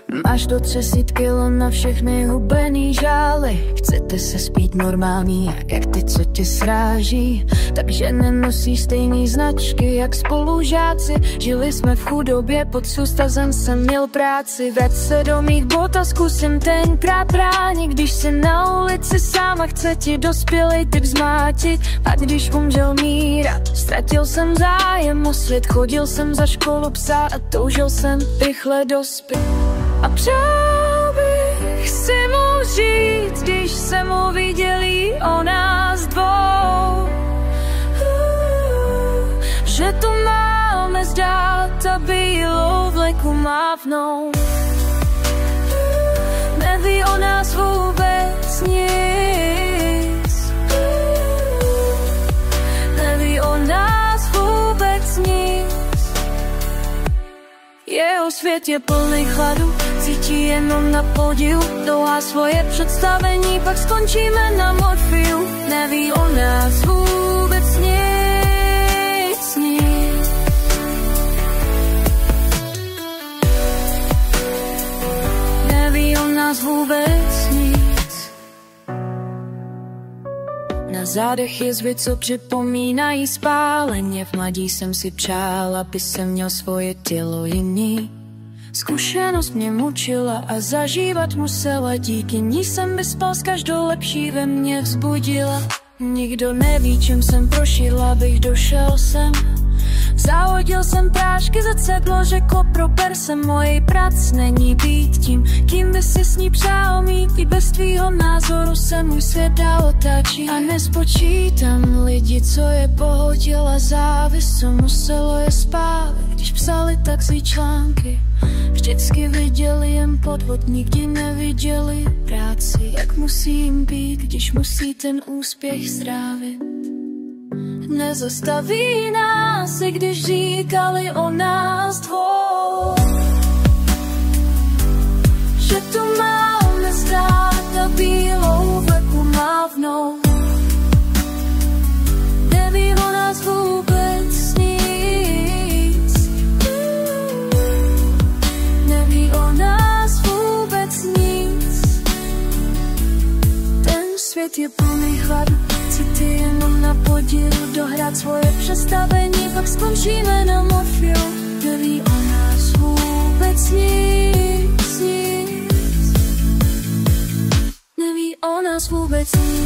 Máš do 300 kilo na všechny hubený žály. Chcete se spít normální, jak ty, co tě sráží. Takže nenosí stejný značky jak spolužáci. Žili jsme v chudobě, pod sústazem jsem měl práci. Vrať se do mých bot a zkusím tenkrát bránit. Když jsi na ulici sám a chce ti dospělej typ zmátit. A když umřel Míra, ztratil jsem zájem o svět. Chodil jsem za školu psa a toužil jsem rychle dospět. A přál bych si mu říct, když se mu viděli o nás dvou, že tu máme zdát a bílou vleku mávnout. Neví o nás vůbec nic, neví o nás vůbec nic. Jeho svět je plný chladu, cítí jenom na pódiu. Dlouhá svoje představení, pak skončíme na morfiu. Neví o nás vůbec nic, nic. Neví o nás vůbec nic. Na zádech jizvy, co připomínají spáleně. V mladí jsem si přál, aby jsem měl svoje tělo jiný. Zkušenost mě mučila a zažívat musela. Díky ní jsem vyspal, s každou lepší ve mně vzbudila. Nikdo neví, čím jsem prošil, abych došel sem. Zahodil jsem prášky za cedlo, řekl prober se. Mojí prac není být tím, kým by si s ní přál mít. I bez tvýho názoru se můj svět dál otáčí. A nespočítám lidi, co je pohodila závis, co muselo je spálit, když psali taxi články. Vždycky viděli jen podvod, nikdy neviděli práci. Jak musím být, když musí ten úspěch strávit. Nezastaví nás, i když říkali o nás dvou, že tu máme zdát a bílou vleku mávnout. Neví o nás vůbec nic, neví o nás vůbec nic. Ten svět je plný chladu, cítí jenom na podílu. Dohrát svoje představení, pak skončíme na morfiu. Neví o nás vůbec nic, nic. Neví o nás vůbec nic.